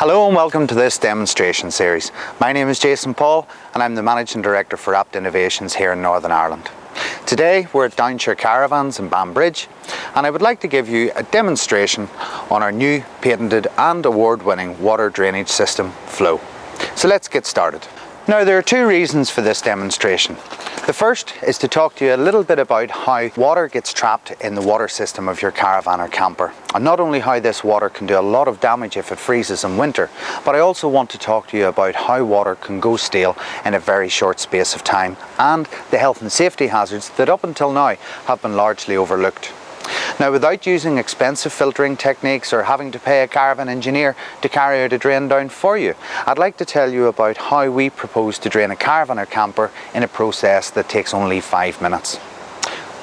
Hello and welcome to this demonstration series. My name is Jason Paul and I'm the Managing Director for Apt Innovations here in Northern Ireland. Today we're at Touring Caravans in Banbridge and I would like to give you a demonstration on our new patented and award-winning water drainage system, Floë. So let's get started. Now there are two reasons for this demonstration. The first is to talk to you a little bit about how water gets trapped in the water system of your caravan or camper, and not only how this water can do a lot of damage if it freezes in winter, but I also want to talk to you about how water can go stale in a very short space of time and the health and safety hazards that up until now have been largely overlooked. Now, without using expensive filtering techniques or having to pay a caravan engineer to carry out a drain down for you, I'd like to tell you about how we propose to drain a caravan or camper in a process that takes only 5 minutes.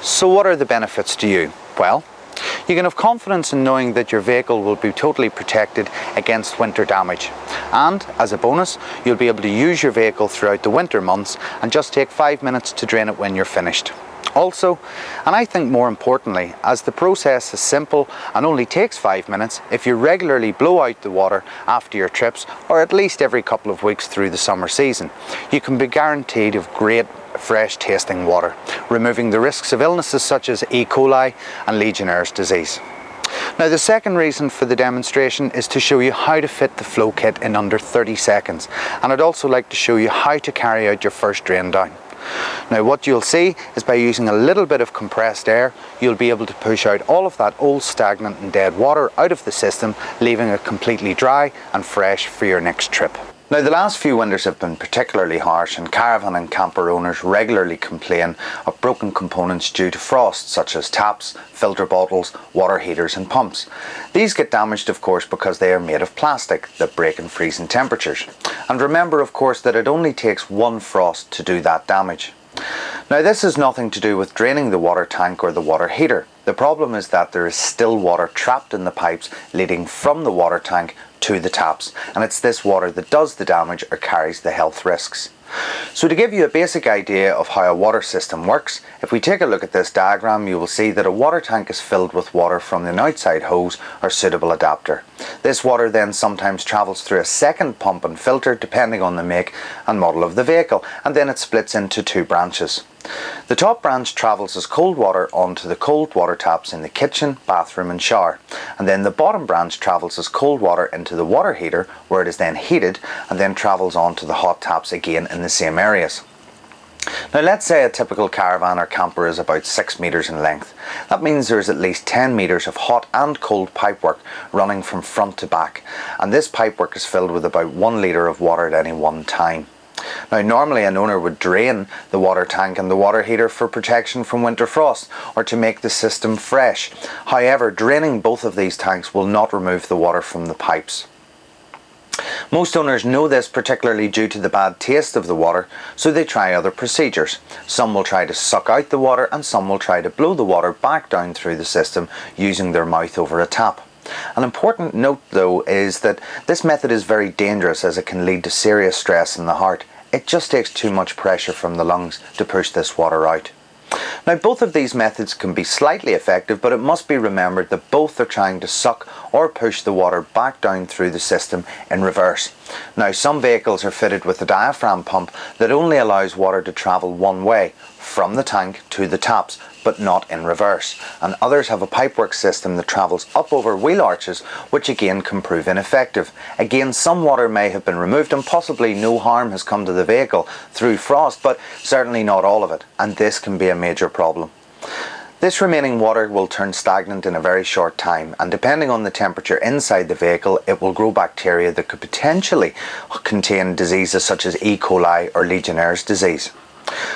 So what are the benefits to you? Well, you can have confidence in knowing that your vehicle will be totally protected against winter damage. And as a bonus, you'll be able to use your vehicle throughout the winter months and just take 5 minutes to drain it when you're finished. Also, and I think more importantly, as the process is simple and only takes 5 minutes, if you regularly blow out the water after your trips, or at least every couple of weeks through the summer season, you can be guaranteed of great fresh tasting water, removing the risks of illnesses such as E. coli and Legionnaire's disease. Now the second reason for the demonstration is to show you how to fit the Floë kit in under 30 seconds, and I'd also like to show you how to carry out your first drain down. Now what you'll see is by using a little bit of compressed air, you'll be able to push out all of that old stagnant and dead water out of the system, leaving it completely dry and fresh for your next trip. Now the last few winters have been particularly harsh and caravan and camper owners regularly complain of broken components due to frost, such as taps, filter bottles, water heaters and pumps. These get damaged of course because they are made of plastic that break in freezing temperatures. And remember of course that it only takes one frost to do that damage. Now this has nothing to do with draining the water tank or the water heater. The problem is that there is still water trapped in the pipes leading from the water tank to the taps, and it's this water that does the damage or carries the health risks. So to give you a basic idea of how a water system works, if we take a look at this diagram, you will see that a water tank is filled with water from an outside hose or suitable adapter. This water then sometimes travels through a second pump and filter depending on the make and model of the vehicle, and then it splits into two branches. The top branch travels as cold water onto the cold water taps in the kitchen, bathroom and shower, and then the bottom branch travels as cold water into the water heater where it is then heated and then travels on to the hot taps again in the same areas. Now let's say a typical caravan or camper is about 6 meters in length. That means there is at least 10 meters of hot and cold pipework running from front to back, and this pipework is filled with about 1 litre of water at any one time. Now normally an owner would drain the water tank and the water heater for protection from winter frost or to make the system fresh. However, draining both of these tanks will not remove the water from the pipes. Most owners know this, particularly due to the bad taste of the water, so they try other procedures. Some will try to suck out the water and some will try to blow the water back down through the system using their mouth over a tap. An important note though is that this method is very dangerous as it can lead to serious stress in the heart. It just takes too much pressure from the lungs to push this water out. Now both of these methods can be slightly effective, but it must be remembered that both are trying to suck or push the water back down through the system in reverse. Now some vehicles are fitted with a diaphragm pump that only allows water to travel one way, from the tank to the taps, but not in reverse, and others have a pipework system that travels up over wheel arches, which again can prove ineffective. Again, some water may have been removed and possibly no harm has come to the vehicle through frost, but certainly not all of it, and this can be a major problem. This remaining water will turn stagnant in a very short time, and depending on the temperature inside the vehicle, it will grow bacteria that could potentially contain diseases such as E. coli or Legionnaire's disease.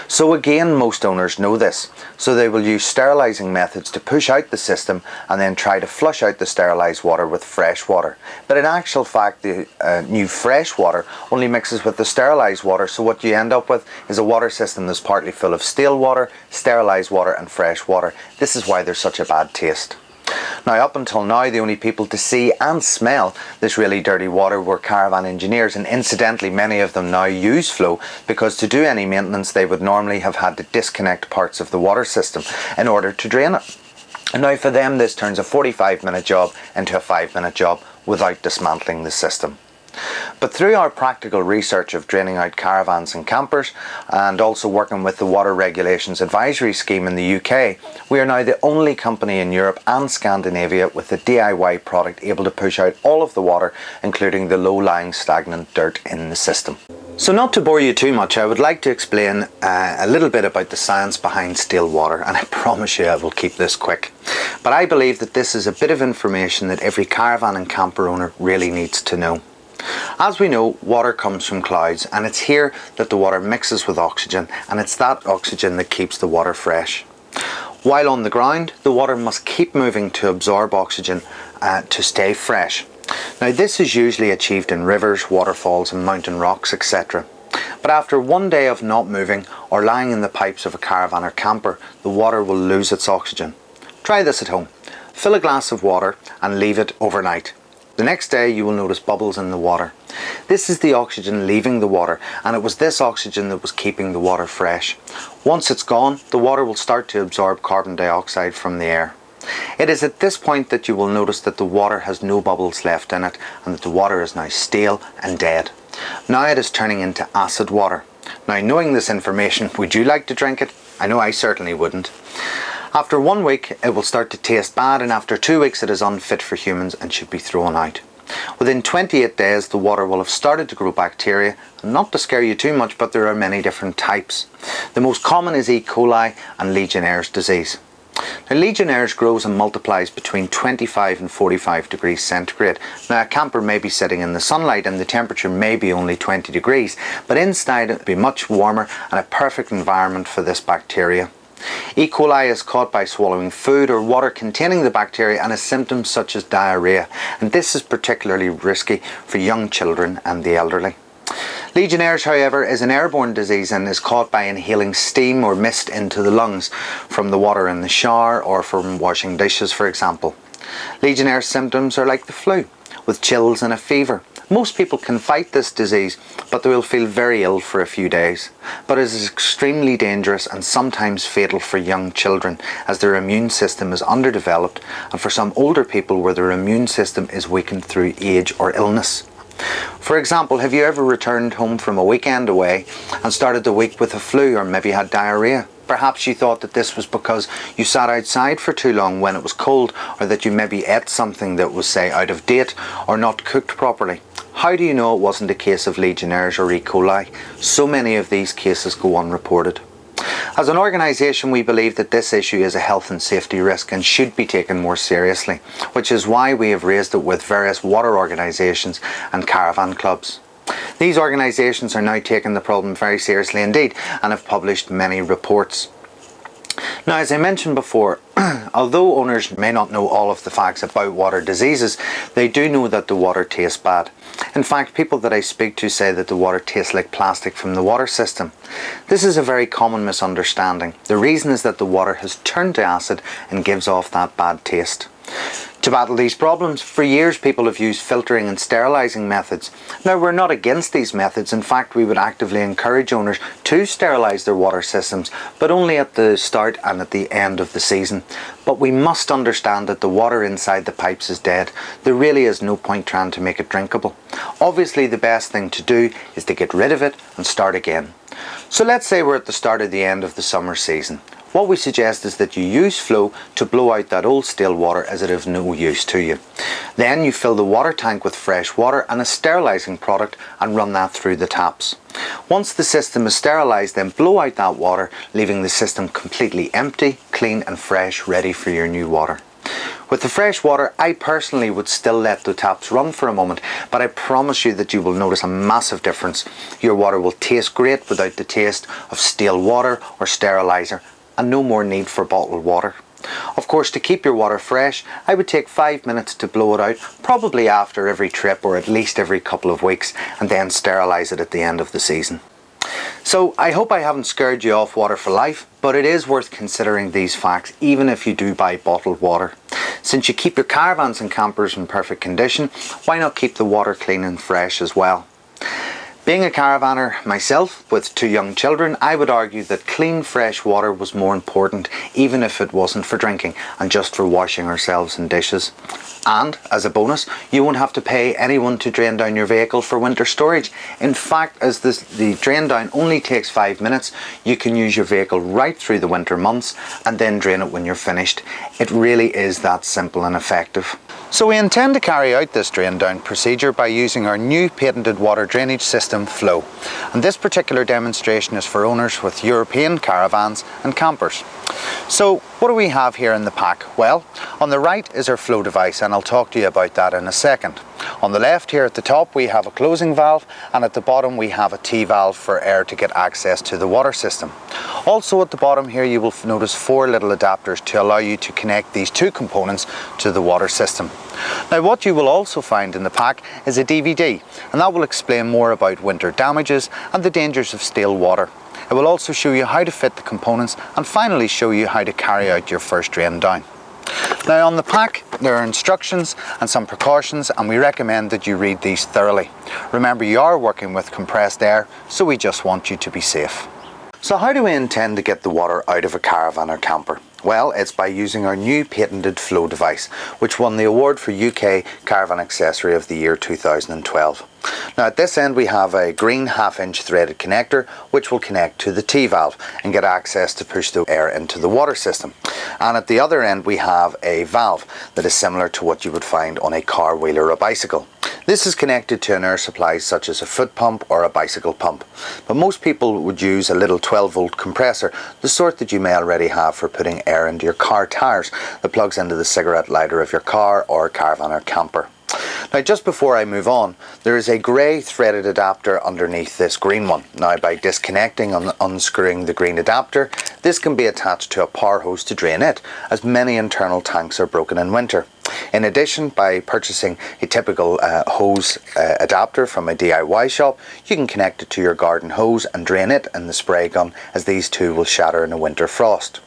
So again, most owners know this, so they will use sterilising methods to push out the system and then try to flush out the sterilised water with fresh water. But in actual fact, the new fresh water only mixes with the sterilised water, so what you end up with is a water system that's partly full of stale water, sterilised water and fresh water. This is why there's such a bad taste. Now up until now, the only people to see and smell this really dirty water were caravan engineers, and incidentally many of them now use Floë because to do any maintenance they would normally have had to disconnect parts of the water system in order to drain it. And now for them this turns a 45-minute job into a 5-minute job without dismantling the system. But through our practical research of draining out caravans and campers, and also working with the Water Regulations Advisory Scheme in the UK, we are now the only company in Europe and Scandinavia with a DIY product able to push out all of the water, including the low-lying stagnant dirt in the system. So not to bore you too much, I would like to explain a little bit about the science behind still water, and I promise you I will keep this quick. But I believe that this is a bit of information that every caravan and camper owner really needs to know. As we know, water comes from clouds, and it's here that the water mixes with oxygen, and it's that oxygen that keeps the water fresh. While on the ground, the water must keep moving to absorb oxygen to stay fresh. Now this is usually achieved in rivers, waterfalls and mountain rocks, etc. But after one day of not moving or lying in the pipes of a caravan or camper, the water will lose its oxygen. Try this at home. Fill a glass of water and leave it overnight. The next day you will notice bubbles in the water. This is the oxygen leaving the water, and it was this oxygen that was keeping the water fresh. Once it's gone, the water will start to absorb carbon dioxide from the air. It is at this point that you will notice that the water has no bubbles left in it, and that the water is now stale and dead. Now it is turning into acid water. Now, knowing this information, would you like to drink it? I know I certainly wouldn't. After 1 week it will start to taste bad, and after 2 weeks it is unfit for humans and should be thrown out. Within 28 days the water will have started to grow bacteria, and not to scare you too much, but there are many different types. The most common is E. coli and Legionnaire's disease. Now, Legionnaire's grows and multiplies between 25 and 45 degrees centigrade. Now, a camper may be sitting in the sunlight and the temperature may be only 20 degrees, but inside it will be much warmer and a perfect environment for this bacteria. E. coli is caught by swallowing food or water containing the bacteria and has symptoms such as diarrhea, and this is particularly risky for young children and the elderly. Legionnaire's, however, is an airborne disease and is caught by inhaling steam or mist into the lungs from the water in the shower or from washing dishes, for example. Legionnaire's symptoms are like the flu, with chills and a fever. Most people can fight this disease, but they will feel very ill for a few days. But it is extremely dangerous and sometimes fatal for young children, as their immune system is underdeveloped, and for some older people where their immune system is weakened through age or illness. For example, have you ever returned home from a weekend away and started the week with a flu, or maybe had diarrhea? Perhaps you thought that this was because you sat outside for too long when it was cold, or that you maybe ate something that was, say, out of date or not cooked properly. How do you know it wasn't a case of Legionnaire's or E. coli? So many of these cases go unreported. As an organisation, we believe that this issue is a health and safety risk and should be taken more seriously, which is why we have raised it with various water organisations and caravan clubs. These organisations are now taking the problem very seriously indeed and have published many reports. Now, as I mentioned before, although owners may not know all of the facts about water diseases, they do know that the water tastes bad. In fact, people that I speak to say that the water tastes like plastic from the water system. This is a very common misunderstanding. The reason is that the water has turned to acid and gives off that bad taste. To battle these problems, for years people have used filtering and sterilising methods. Now, we're not against these methods. In fact, we would actively encourage owners to sterilise their water systems, but only at the start and at the end of the season. But we must understand that the water inside the pipes is dead. There really is no point trying to make it drinkable. Obviously, the best thing to do is to get rid of it and start again. So let's say we're at the start of the end of the summer season. What we suggest is that you use Floë to blow out that old stale water as it is no use to you. Then you fill the water tank with fresh water and a sterilising product and run that through the taps. Once the system is sterilised, then blow out that water, leaving the system completely empty, clean and fresh, ready for your new water. With the fresh water, I personally would still let the taps run for a moment, but I promise you that you will notice a massive difference. Your water will taste great without the taste of stale water or steriliser, and no more need for bottled water. Of course, to keep your water fresh, I would take 5 minutes to blow it out, probably after every trip or at least every couple of weeks, and then sterilise it at the end of the season. So I hope I haven't scared you off water for life, but it is worth considering these facts even if you do buy bottled water. Since you keep your caravans and campers in perfect condition, why not keep the water clean and fresh as well? Being a caravaner myself with 2 young children, I would argue that clean fresh water was more important, even if it wasn't for drinking and just for washing ourselves and dishes. And as a bonus, you won't have to pay anyone to drain down your vehicle for winter storage. In fact, as the drain down only takes 5 minutes, you can use your vehicle right through the winter months and then drain it when you're finished. It really is that simple and effective. So we intend to carry out this drain down procedure by using our new patented water drainage system, Floë. And this particular demonstration is for owners with European caravans and campers. So what do we have here in the pack? Well, on the right is our Floë device, and I'll talk to you about that in a second. On the left here at the top we have a closing valve, and at the bottom we have a T-valve for air to get access to the water system. Also at the bottom here you will notice 4 little adapters to allow you to connect these 2 components to the water system. Now what you will also find in the pack is a DVD, and that will explain more about winter damages and the dangers of stale water. It will also show you how to fit the components and finally show you how to carry out your first drain down. Now on the pack there are instructions and some precautions, and we recommend that you read these thoroughly. Remember, you are working with compressed air, so we just want you to be safe. So how do we intend to get the water out of a caravan or camper? Well, it's by using our new patented Floë device, which won the award for UK Caravan Accessory of the Year 2012. Now at this end we have a green 1/2 inch threaded connector which will connect to the T-valve and get access to push the air into the water system. And at the other end we have a valve that is similar to what you would find on a car wheel or a bicycle. This is connected to an air supply such as a foot pump or a bicycle pump. But most people would use a little 12-volt compressor, the sort that you may already have for putting air into your car tyres, that plugs into the cigarette lighter of your car or caravan or camper. Now just before I move on, there is a grey threaded adapter underneath this green one. Now by disconnecting and unscrewing the green adapter, this can be attached to a power hose to drain it, as many internal tanks are broken in winter. In addition, by purchasing a typical hose adapter from a DIY shop, you can connect it to your garden hose and drain it in the spray gun, as these two will shatter in a winter frost.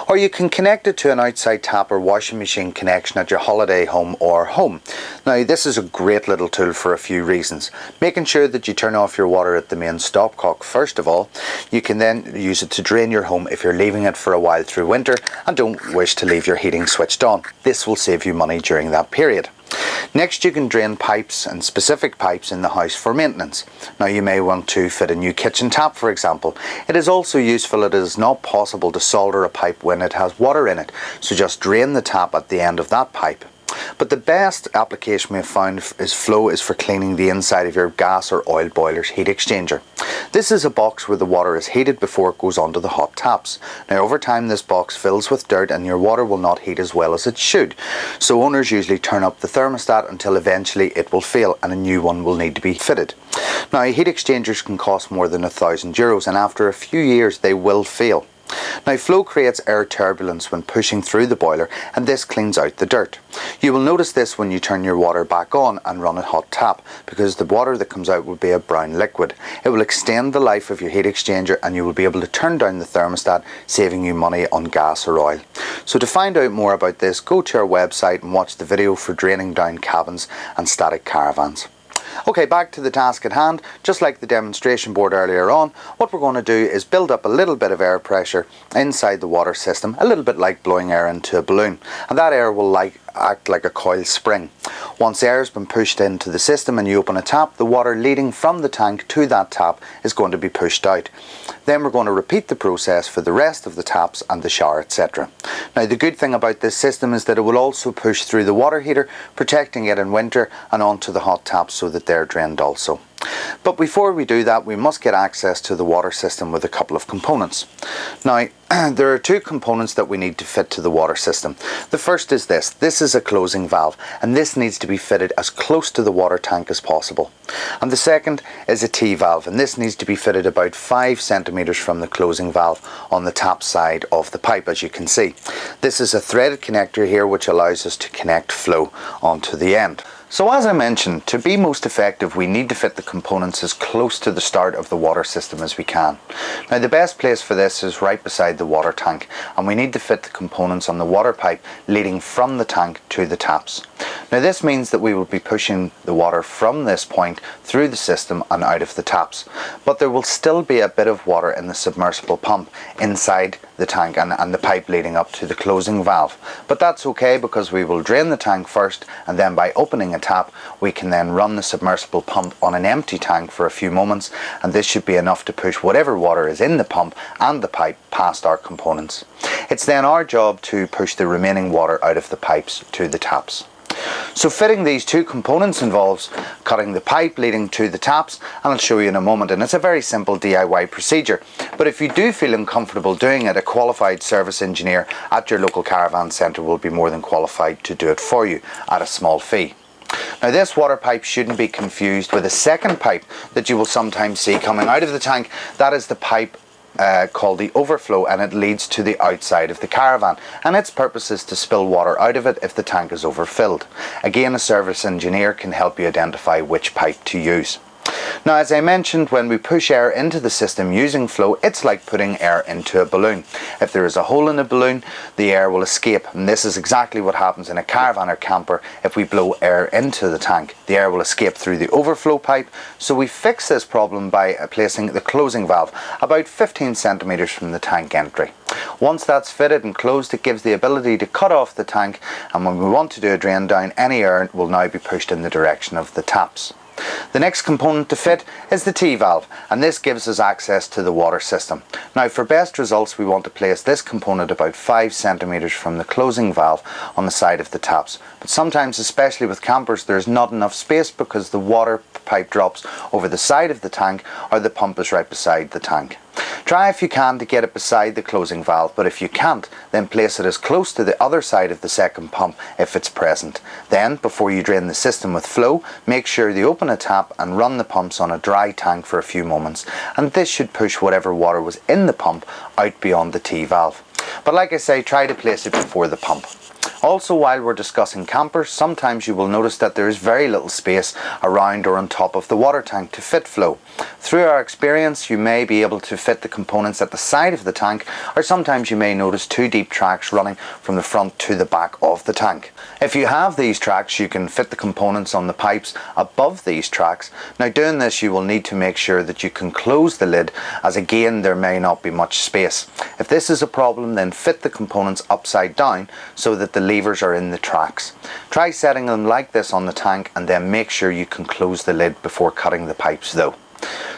Or you can connect it to an outside tap or washing machine connection at your holiday home or home. Now this is a great little tool for a few reasons. Making sure that you turn off your water at the main stopcock first of all. You can then use it to drain your home if you're leaving it for a while through winter and don't wish to leave your heating switched on. This will save you money during that period. Next, you can drain pipes and specific pipes in the house for maintenance. Now you may want to fit a new kitchen tap, for example. It is also useful that it is not possible to solder a pipe when it has water in it, so just drain the tap at the end of that pipe. But the best application we have found is Floë is for cleaning the inside of your gas or oil boiler's heat exchanger. This is a box where the water is heated before it goes onto the hot taps. Now over time this box fills with dirt and your water will not heat as well as it should. So owners usually turn up the thermostat until eventually it will fail and a new one will need to be fitted. Now heat exchangers can cost more than €1,000 and after a few years they will fail. Now Floë creates air turbulence when pushing through the boiler, and this cleans out the dirt. You will notice this when you turn your water back on and run a hot tap, because the water that comes out will be a brown liquid. It will extend the life of your heat exchanger and you will be able to turn down the thermostat, saving you money on gas or oil. So to find out more about this, go to our website and watch the video for draining down cabins and static caravans. Okay, back to the task at hand. Just like the demonstration board earlier on, what we're going to do is build up a little bit of air pressure inside the water system, a little bit like blowing air into a balloon, and that air will act like a coiled spring. Once air has been pushed into the system and you open a tap, the water leading from the tank to that tap is going to be pushed out. Then we're going to repeat the process for the rest of the taps and the shower, etc. Now the good thing about this system is that it will also push through the water heater, protecting it in winter, and onto the hot taps so that they're drained also. But before we do that, we must get access to the water system with a couple of components. Now there are 2 components that we need to fit to the water system. The first is this. This is a closing valve, and this needs to be fitted as close to the water tank as possible. And the second is a T-valve, and this needs to be fitted about 5 centimeters from the closing valve on the tap side of the pipe, as you can see. This is a threaded connector here which allows us to connect Floë onto the end. So as I mentioned, to be most effective we need to fit the components as close to the start of the water system as we can. Now the best place for this is right beside the water tank, and we need to fit the components on the water pipe leading from the tank to the taps. Now this means that we will be pushing the water from this point through the system and out of the taps, but there will still be a bit of water in the submersible pump inside the tank and the pipe leading up to the closing valve. But that's okay, because we will drain the tank first, and then by opening a tap we can then run the submersible pump on an empty tank for a few moments, and this should be enough to push whatever water is in the pump and the pipe past our components. It's then our job to push the remaining water out of the pipes to the taps. So fitting these two components involves cutting the pipe leading to the taps, and I'll show you in a moment, and it's a very simple DIY procedure. But if you do feel uncomfortable doing it, a qualified service engineer at your local caravan centre will be more than qualified to do it for you at a small fee. Now this water pipe shouldn't be confused with a second pipe that you will sometimes see coming out of the tank. That is the pipe called the overflow, and it leads to the outside of the caravan, and its purpose is to spill water out of it if the tank is overfilled. Again, a service engineer can help you identify which pipe to use. Now as I mentioned, when we push air into the system using flow, it's like putting air into a balloon. If there is a hole in a balloon, the air will escape, and this is exactly what happens in a caravan or camper. If we blow air into the tank, the air will escape through the overflow pipe. So we fix this problem by placing the closing valve about 15 centimeters from the tank entry. Once that's fitted and closed, it gives the ability to cut off the tank, and when we want to do a drain down, any air will now be pushed in the direction of the taps. The next component to fit is the T-valve, and this gives us access to the water system. Now for best results we want to place this component about 5 centimeters from the closing valve on the side of the taps. But sometimes, especially with campers, there's not enough space because the water pipe drops over the side of the tank, or the pump is right beside the tank. Try if you can to get it beside the closing valve, but if you can't, then place it as close to the other side of the second pump if it's present. Then, before you drain the system with flow, make sure you open a tap and run the pumps on a dry tank for a few moments, and this should push whatever water was in the pump out beyond the T-valve. But like I say, try to place it before the pump. Also, while we're discussing campers, sometimes you will notice that there is very little space around or on top of the water tank to fit flow. Through our experience, you may be able to fit the components at the side of the tank, or sometimes you may notice two deep tracks running from the front to the back of the tank. If you have these tracks, you can fit the components on the pipes above these tracks. Now doing this, you will need to make sure that you can close the lid, as again there may not be much space. If this is a problem, then fit the components upside down so that the levers are in the tracks. Try setting them like this on the tank, and then make sure you can close the lid before cutting the pipes though.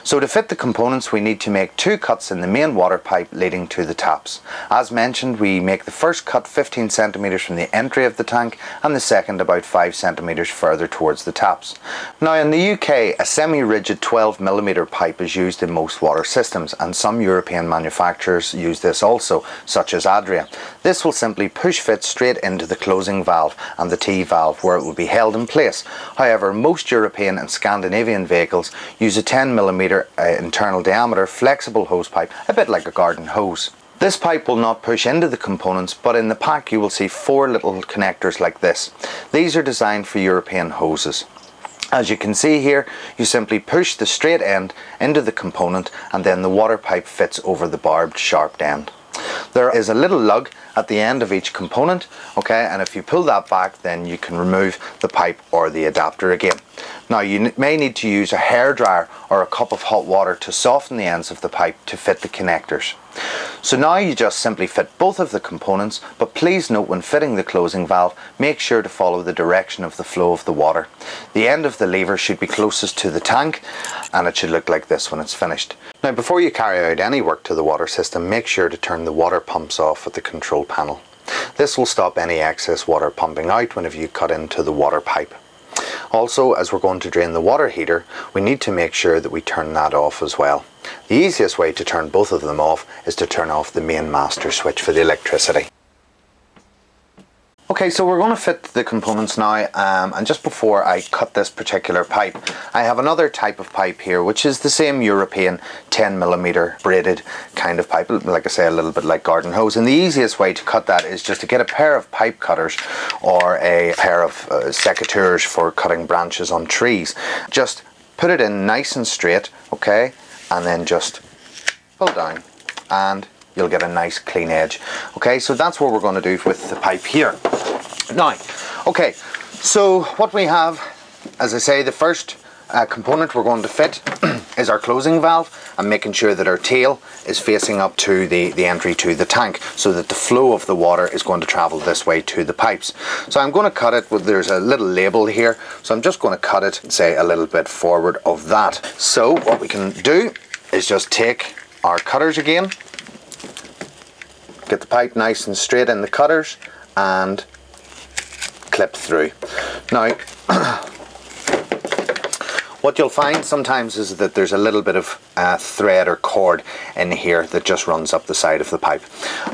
So to fit the components, we need to make two cuts in the main water pipe leading to the taps. As mentioned, we make the first cut 15 centimeters from the entry of the tank, and the second about 5 centimeters further towards the taps. Now in the UK, a semi-rigid 12mm pipe is used in most water systems, and some European manufacturers use this also, such as Adria. This will simply push fit straight into the closing valve and the T-valve, where it will be held in place. However, most European and Scandinavian vehicles use a 10mm internal diameter flexible hose pipe, a bit like a garden hose. This pipe will not push into the components, but in the pack you will see 4 little connectors like this. These are designed for European hoses. As you can see here, you simply push the straight end into the component, and then the water pipe fits over the barbed sharp end. There is a little lug at the end of each component, okay, and if you pull that back, then you can remove the pipe or the adapter again. Now you may need to use a hairdryer or a cup of hot water to soften the ends of the pipe to fit the connectors. So now you just simply fit both of the components, but please note when fitting the closing valve, make sure to follow the direction of the flow of the water. The end of the lever should be closest to the tank, and it should look like this when it's finished. Now before you carry out any work to the water system, make sure to turn the water pumps off at the control panel. This will stop any excess water pumping out whenever you cut into the water pipe. Also, as we're going to drain the water heater, we need to make sure that we turn that off as well. The easiest way to turn both of them off is to turn off the main master switch for the electricity. Okay, so we're going to fit the components now, and just before I cut this particular pipe, I have another type of pipe here, which is the same European 10mm braided kind of pipe, like I say, a little bit like garden hose. And the easiest way to cut that is just to get a pair of pipe cutters or a pair of secateurs for cutting branches on trees. Just put it in nice and straight, okay, and then just pull down and you'll get a nice clean edge. Okay, so that's what we're going to do with the pipe here. Now, okay, so what we have, as I say, the first component we're going to fit is our closing valve, and making sure that our tail is facing up to the entry to the tank, so that the flow of the water is going to travel this way to the pipes. So I'm going to cut it with, there's a little label here, so I'm just going to cut it, say, a little bit forward of that. So what we can do is just take our cutters again, get the pipe nice and straight in the cutters and clip through. Now what you'll find sometimes is that there's a little bit of thread or cord in here that just runs up the side of the pipe.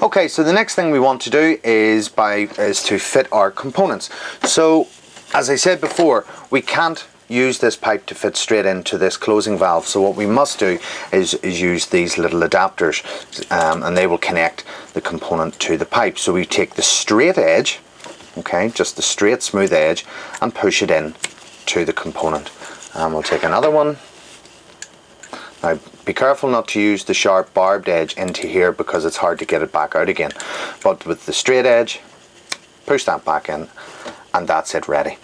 Okay, so the next thing we want to do is to fit our components. So as I said before, we can't use this pipe to fit straight into this closing valve, so what we must do is use these little adapters, and they will connect the component to the pipe. So we take the straight edge, okay, just the straight smooth edge, and push it in to the component. And we'll take another one. Now be careful not to use the sharp barbed edge into here, because it's hard to get it back out again, but with the straight edge, push that back in, and that's it, ready.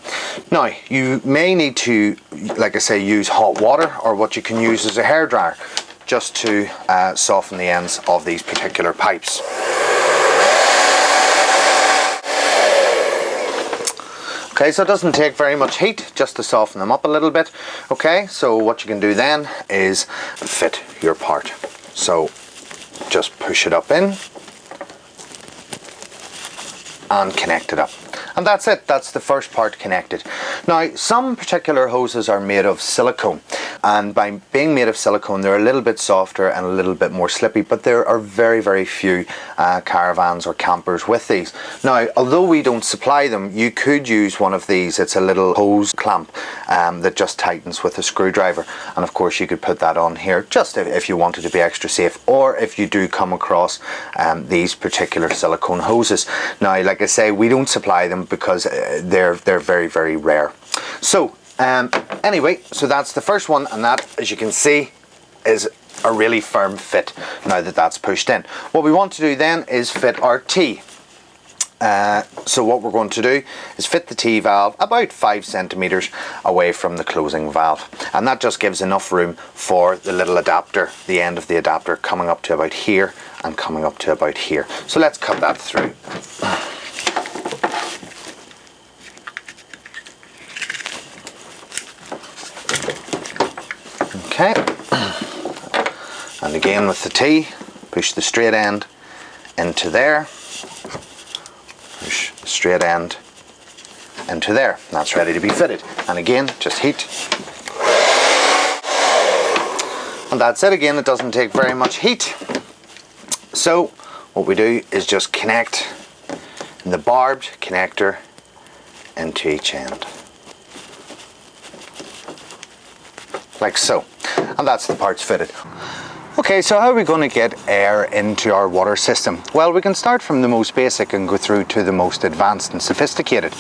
Now you may need to, like I say, use hot water, or what you can use is a hairdryer, just to soften the ends of these particular pipes. Okay, so it doesn't take very much heat just to soften them up a little bit. Okay, so what you can do then is fit your part. So just push it up in and connect it up. And that's it, that's the first part connected. Now, some particular hoses are made of silicone, and by being made of silicone, they're a little bit softer and a little bit more slippy, but there are very, very few caravans or campers with these. Now, although we don't supply them, you could use one of these. It's a little hose clamp that just tightens with a screwdriver, and of course you could put that on here just if you wanted to be extra safe, or if you do come across these particular silicone hoses. Now, like I say, we don't supply them because they're very, very rare. So anyway, so that's the first one, and that, as you can see, is a really firm fit now that that's pushed in. What we want to do then is fit our T. So what we're going to do is fit the T valve about 5 centimeters away from the closing valve, and that just gives enough room for the little adapter, the end of the adapter, coming up to about here and coming up to about here. So let's cut that through. Okay, and again with the T, push the straight end into there, push the straight end into there. That's ready to be fitted. And again, just heat. And that's it again, it doesn't take very much heat. So what we do is just connect the barbed connector into each end, like so. And that's the parts fitted. Okay, so how are we going to get air into our water system? Well, we can start from the most basic and go through to the most advanced and sophisticated.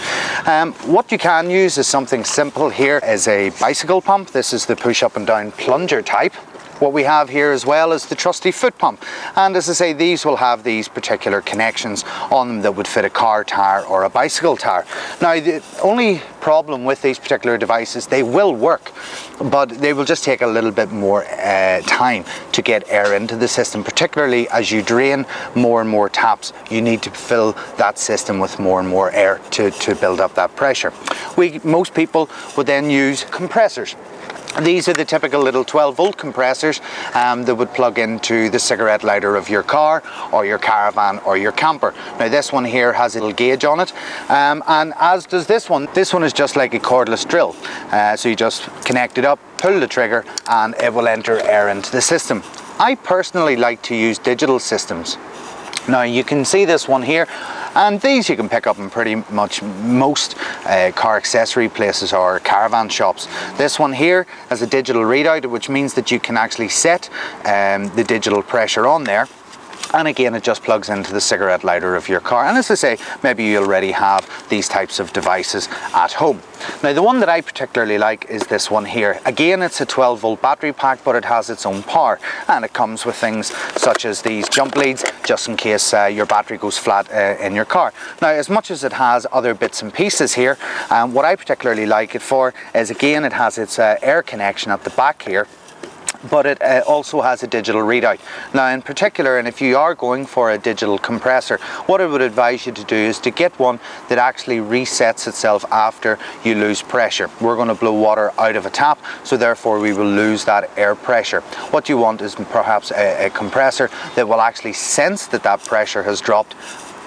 What you can use is something simple. Here is a bicycle pump. This is the push up and down plunger type. What we have here as well is the trusty foot pump, and as I say, these will have these particular connections on them that would fit a car tire or a bicycle tire. Now, the only problem with these particular devices, they will work, but they will just take a little bit more time to get air into the system, particularly as you drain more and more taps. You need to fill that system with more and more air to build up that pressure. Most people would then use compressors. These are the typical little 12-volt compressors that would plug into the cigarette lighter of your car or your caravan or your camper. Now this one here has a little gauge on it, and as does this one. This one is just like a cordless drill, so you just connect it up, pull the trigger, and it will enter air into the system. I personally like to use digital systems. Now you can see this one here. And these you can pick up in pretty much most car accessory places or caravan shops. This one here has a digital readout, which means that you can actually set the digital pressure on there. And again, it just plugs into the cigarette lighter of your car. And as I say, maybe you already have these types of devices at home. Now, the one that I particularly like is this one here. Again, it's a 12-volt battery pack, but it has its own power. And it comes with things such as these jump leads, just in case your battery goes flat in your car. Now, as much as it has other bits and pieces here, what I particularly like it for is, again, it has its air connection at the back here, but it also has a digital readout. Now, in particular, and if you are going for a digital compressor, what I would advise you to do is to get one that actually resets itself after you lose pressure. We're going to blow water out of a tap, so therefore we will lose that air pressure. What you want is perhaps a compressor that will actually sense that that pressure has dropped,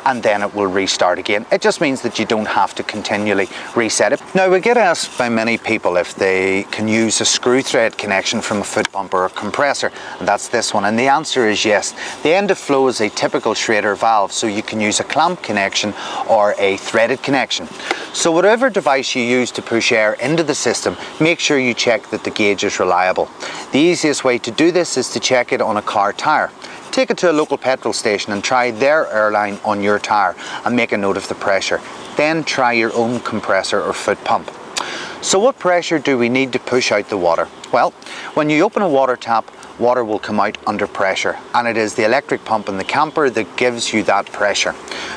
and then it will restart again. It just means that you don't have to continually reset it. Now, we get asked by many people if they can use a screw thread connection from a foot pump or a compressor, and that's this one, and the answer is yes. The end of flow is a typical Schrader valve, so you can use a clamp connection or a threaded connection. So whatever device you use to push air into the system, make sure you check that the gauge is reliable. The easiest way to do this is to check it on a car tyre. Take it to a local petrol station and try their airline on your tyre and make a note of the pressure. Then try your own compressor or foot pump. So what pressure do we need to push out the water? Well, when you open a water tap, water will come out under pressure, and it is the electric pump in the camper that gives you that pressure.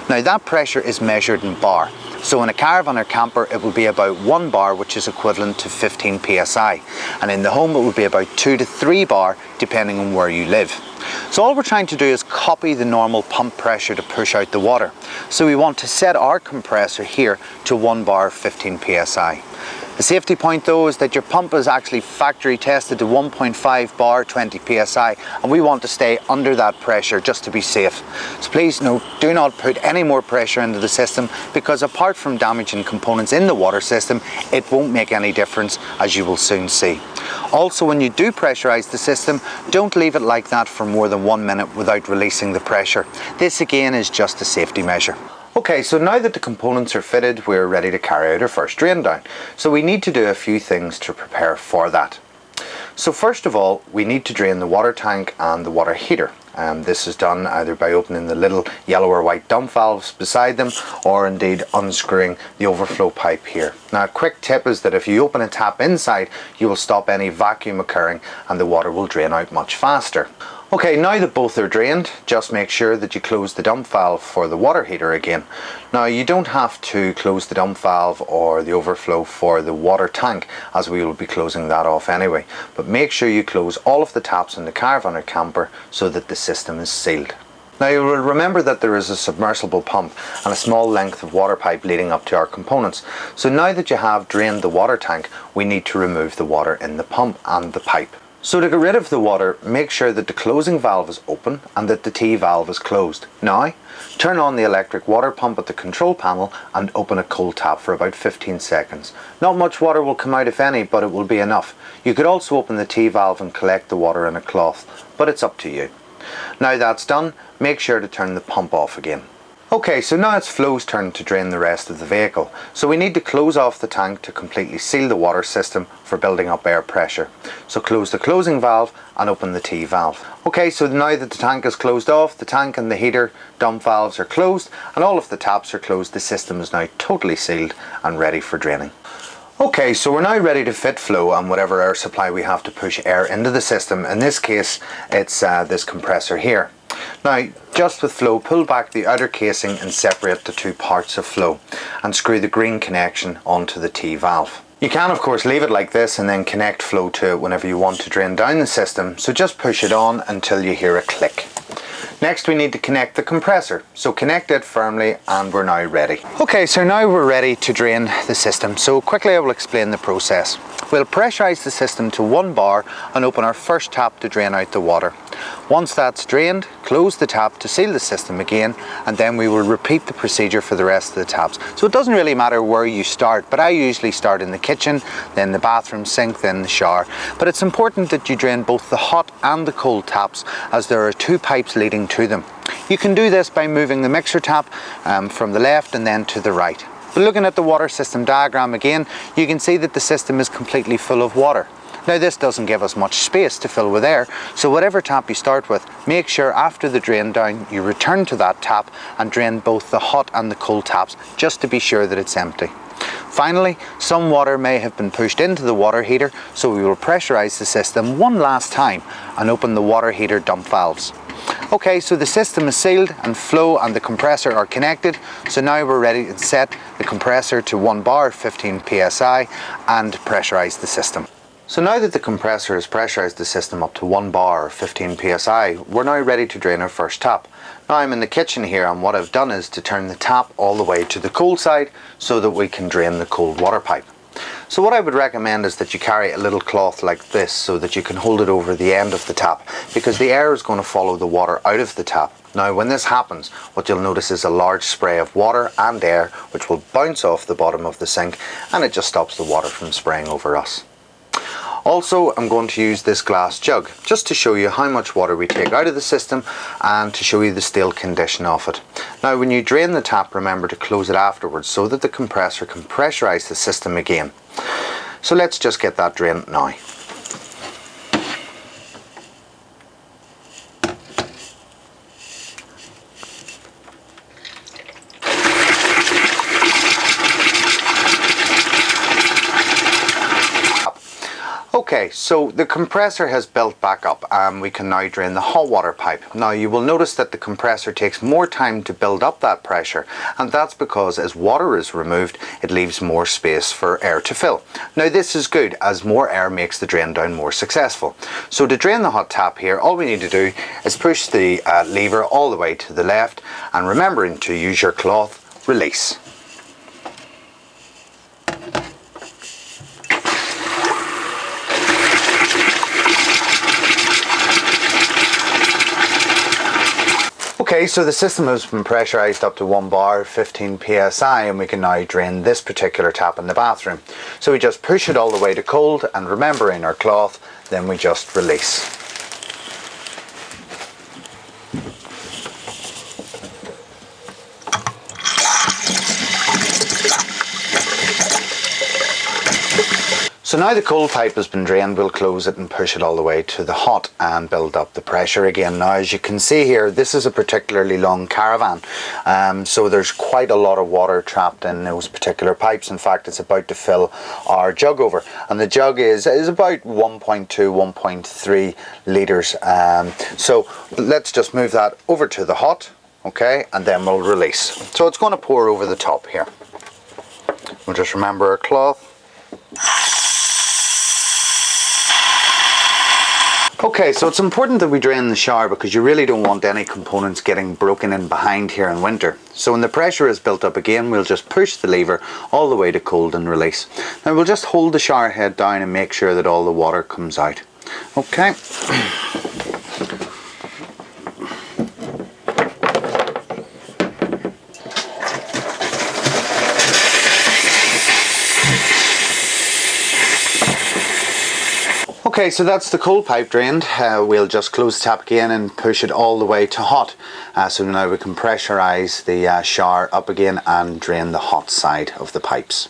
Now, that pressure is measured in bar. So in a caravan or camper, it will be about 1 bar, which is equivalent to 15 psi. And in the home, it will be about 2 to 3 bar, depending on where you live. So all we're trying to do is copy the normal pump pressure to push out the water. So we want to set our compressor here to 1 bar 15 psi. The safety point though is that your pump is actually factory tested to 1.5 bar 20 psi, and we want to stay under that pressure just to be safe. So please do not put any more pressure into the system, because apart from damaging components in the water system, it won't make any difference, as you will soon see. Also, when you do pressurize the system, don't leave it like that for more than 1 minute without releasing the pressure. This again is just a safety measure. Okay, so now that the components are fitted, we're ready to carry out our first drain down. So we need to do a few things to prepare for that. So first of all, we need to drain the water tank and the water heater. This is done either by opening the little yellow or white dump valves beside them, or indeed unscrewing the overflow pipe here. Now, a quick tip is that if you open a tap inside, you will stop any vacuum occurring and the water will drain out much faster. Okay, now that both are drained, just make sure that you close the dump valve for the water heater again. Now, you don't have to close the dump valve or the overflow for the water tank, as we will be closing that off anyway. But make sure you close all of the taps in the caravan or camper so that the system is sealed. Now, you will remember that there is a submersible pump and a small length of water pipe leading up to our components. So now that you have drained the water tank, we need to remove the water in the pump and the pipe. So to get rid of the water, make sure that the closing valve is open and that the T valve is closed. Now, turn on the electric water pump at the control panel and open a cold tap for about 15 seconds. Not much water will come out, if any, but it will be enough. You could also open the T valve and collect the water in a cloth, but it's up to you. Now that's done, make sure to turn the pump off again. Okay, so now it's Floë's turn to drain the rest of the vehicle. So we need to close off the tank to completely seal the water system for building up air pressure. So close the closing valve and open the T valve. Okay, so now that the tank is closed off, the tank and the heater dump valves are closed and all of the taps are closed, the system is now totally sealed and ready for draining. Okay, so we're now ready to fit Floë and whatever air supply we have to push air into the system. In this case, it's this compressor here. Now, just with Floë, pull back the outer casing and separate the two parts of Floë and screw the green connection onto the T valve. You can of course leave it like this and then connect Floë to it whenever you want to drain down the system, so just push it on until you hear a click. Next we need to connect the compressor, so connect it firmly and we're now ready. Okay, so now we're ready to drain the system, so quickly I will explain the process. We'll pressurise the system to 1 bar and open our first tap to drain out the water. Once that's drained, close the tap to seal the system again, and then we will repeat the procedure for the rest of the taps. So it doesn't really matter where you start, but I usually start in the kitchen, then the bathroom sink, then the shower. But it's important that you drain both the hot and the cold taps, as there are 2 pipes leading to them. You can do this by moving the mixer tap from the left and then to the right. But looking at the water system diagram again, you can see that the system is completely full of water. Now this doesn't give us much space to fill with air, so whatever tap you start with, make sure after the drain down you return to that tap and drain both the hot and the cold taps just to be sure that it's empty. Finally, some water may have been pushed into the water heater, so we will pressurise the system one last time and open the water heater dump valves. Okay, so the system is sealed and Floë and the compressor are connected, so now we're ready to set the compressor to 1 bar 15 psi and pressurise the system. So now that the compressor has pressurised the system up to 1 bar or 15 psi, we're now ready to drain our first tap. Now I'm in the kitchen here, and what I've done is to turn the tap all the way to the cold side so that we can drain the cold water pipe. So what I would recommend is that you carry a little cloth like this so that you can hold it over the end of the tap, because the air is going to follow the water out of the tap. Now when this happens, what you'll notice is a large spray of water and air which will bounce off the bottom of the sink, and it just stops the water from spraying over us. Also, I'm going to use this glass jug just to show you how much water we take out of the system and to show you the still condition of it. Now when you drain the tap, remember to close it afterwards so that the compressor can pressurise the system again. So let's just get that drained now. Okay, so the compressor has built back up and we can now drain the hot water pipe. Now you will notice that the compressor takes more time to build up that pressure, and that's because as water is removed it leaves more space for air to fill. Now this is good, as more air makes the drain down more successful. So to drain the hot tap here, all we need to do is push the lever all the way to the left, and remembering to use your cloth, release. Okay, so the system has been pressurised up to 1 bar 15 psi, and we can now drain this particular tap in the bathroom. So we just push it all the way to cold, and remembering our cloth, then we just release. So now the cold pipe has been drained, we'll close it and push it all the way to the hot and build up the pressure again. Now as you can see here, this is a particularly long Caravan, so there's quite a lot of water trapped in those particular pipes. In fact, it's about to fill our jug over, and the jug is about 1.2, 1.3 litres. So let's just move that over to the hot, okay, and then we'll release. So it's going to pour over the top here. We'll just remember our cloth. Okay, so it's important that we drain the shower because you really don't want any components getting broken in behind here in winter. So when the pressure is built up again, we'll just push the lever all the way to cold and release. Now we'll just hold the shower head down and make sure that all the water comes out. Okay. Okay, so that's the cold pipe drained. We'll just close the tap again and push it all the way to hot. So now we can pressurise the shower up again and drain the hot side of the pipes.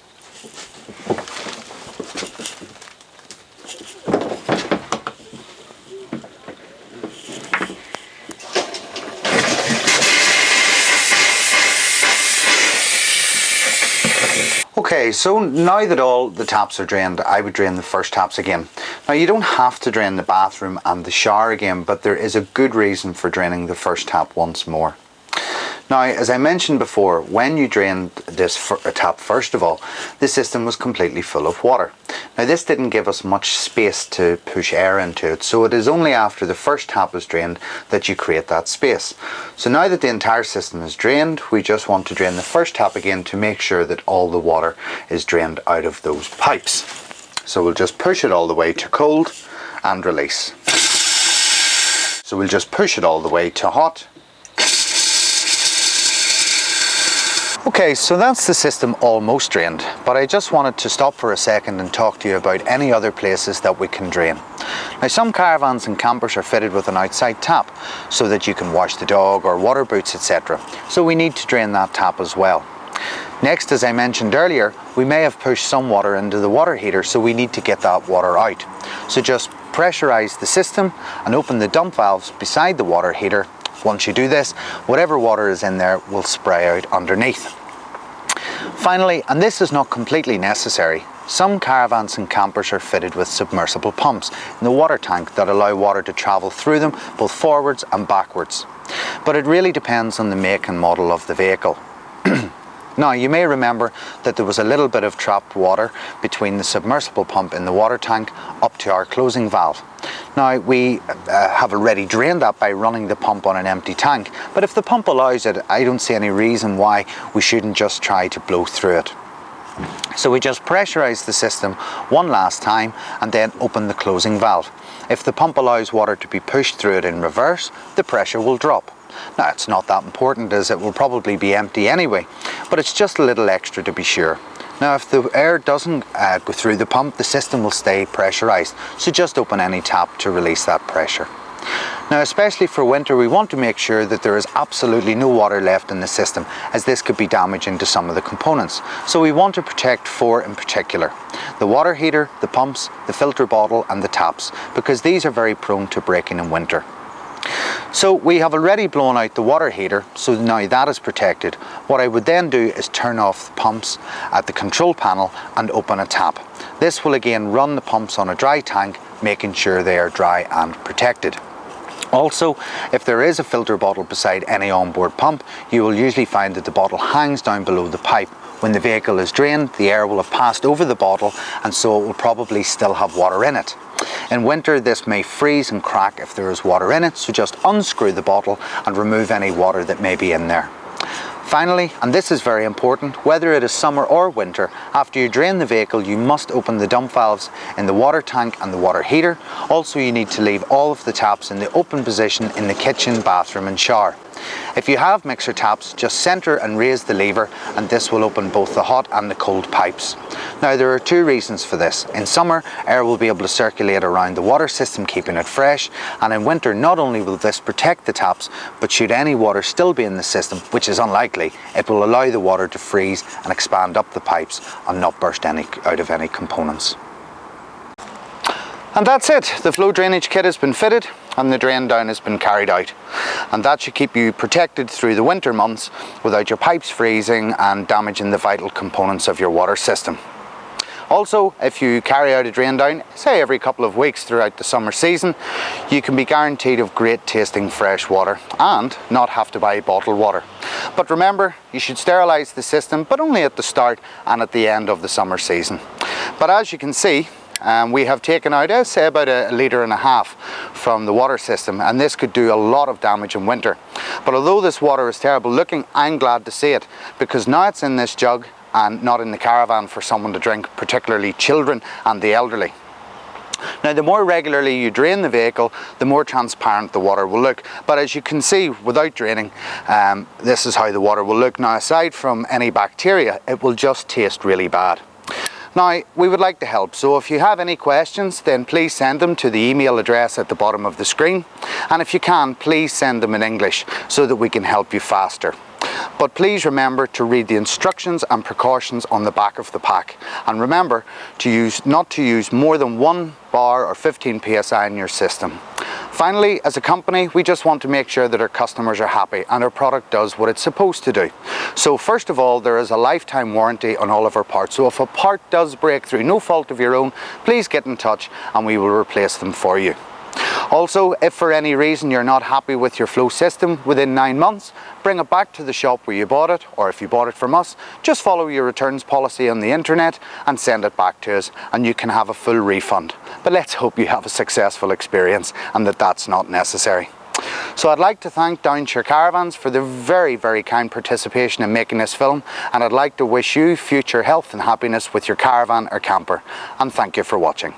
Okay, so now that all the taps are drained, I would drain the first taps again. Now you don't have to drain the bathroom and the shower again, but there is a good reason for draining the first tap once more. Now, as I mentioned before, when you drained this tap first of all, the system was completely full of water. Now this didn't give us much space to push air into it, so it is only after the first tap is drained that you create that space. So now that the entire system is drained, we just want to drain the first tap again to make sure that all the water is drained out of those pipes. So we'll just push it all the way to cold and release. So we'll just push it all the way to hot. Okay, so that's the system almost drained, but I just wanted to stop for a second and talk to you about any other places that we can drain. Now some caravans and campers are fitted with an outside tap so that you can wash the dog or water boots, etc. So we need to drain that tap as well. Next, as I mentioned earlier, we may have pushed some water into the water heater, so we need to get that water out. So just pressurise the system and open the dump valves beside the water heater. Once you do this, whatever water is in there will spray out underneath. Finally, and this is not completely necessary, some caravans and campers are fitted with submersible pumps in the water tank that allow water to travel through them both forwards and backwards. But it really depends on the make and model of the vehicle. Now, you may remember that there was a little bit of trapped water between the submersible pump in the water tank up to our closing valve. Now, we have already drained that by running the pump on an empty tank, but if the pump allows it, I don't see any reason why we shouldn't just try to blow through it. So we just pressurise the system one last time and then open the closing valve. If the pump allows water to be pushed through it in reverse, the pressure will drop. Now, it's not that important as it will probably be empty anyway, but it's just a little extra to be sure. Now, if the air doesn't go through the pump, the system will stay pressurised, so just open any tap to release that pressure. Now, especially for winter, we want to make sure that there is absolutely no water left in the system, as this could be damaging to some of the components. So we want to protect four in particular: the water heater, the pumps, the filter bottle and the taps, because these are very prone to breaking in winter. So we have already blown out the water heater, so now that is protected. What I would then do is turn off the pumps at the control panel and open a tap. This will again run the pumps on a dry tank, making sure they are dry and protected. Also, if there is a filter bottle beside any onboard pump, you will usually find that the bottle hangs down below the pipe. When the vehicle is drained, the air will have passed over the bottle, and so it will probably still have water in it. In winter, this may freeze and crack if there is water in it, so just unscrew the bottle and remove any water that may be in there. Finally, and this is very important, whether it is summer or winter, after you drain the vehicle, you must open the dump valves in the water tank and the water heater. Also, you need to leave all of the taps in the open position in the kitchen, bathroom and shower. If you have mixer taps, just centre and raise the lever, and this will open both the hot and the cold pipes. Now, there are two reasons for this. In summer, air will be able to circulate around the water system, keeping it fresh, and in winter, not only will this protect the taps, but should any water still be in the system, which is unlikely, it will allow the water to freeze and expand up the pipes and not burst out of any components. And that's it. The flow drainage kit has been fitted and the drain down has been carried out, and that should keep you protected through the winter months without your pipes freezing and damaging the vital components of your water system. Also, if you carry out a drain down, say every couple of weeks throughout the summer season, you can be guaranteed of great tasting fresh water and not have to buy bottled water. But remember, you should sterilise the system, but only at the start and at the end of the summer season. But as you can see, we have taken out, I'd say, about 1.5 litres from the water system, and this could do a lot of damage in winter. But although this water is terrible looking, I'm glad to see it, because now it's in this jug and not in the caravan for someone to drink, particularly children and the elderly. Now, the more regularly you drain the vehicle, the more transparent the water will look. But as you can see, without draining, this is how the water will look. Now, aside from any bacteria, it will just taste really bad. Now, we would like to help, so if you have any questions, then please send them to the email address at the bottom of the screen. And if you can, please send them in English so that we can help you faster. But please remember to read the instructions and precautions on the back of the pack. And remember not to use more than 1 bar or 15 psi in your system. Finally, as a company, we just want to make sure that our customers are happy and our product does what it's supposed to do. So first of all, there is a lifetime warranty on all of our parts. So if a part does break through no fault of your own, please get in touch and we will replace them for you. Also, if for any reason you're not happy with your flow system within 9 months, bring it back to the shop where you bought it, or if you bought it from us, just follow your returns policy on the internet and send it back to us and you can have a full refund. But let's hope you have a successful experience and that that's not necessary. So I'd like to thank Touring Caravans for their very, very kind participation in making this film, and I'd like to wish you future health and happiness with your caravan or camper, and thank you for watching.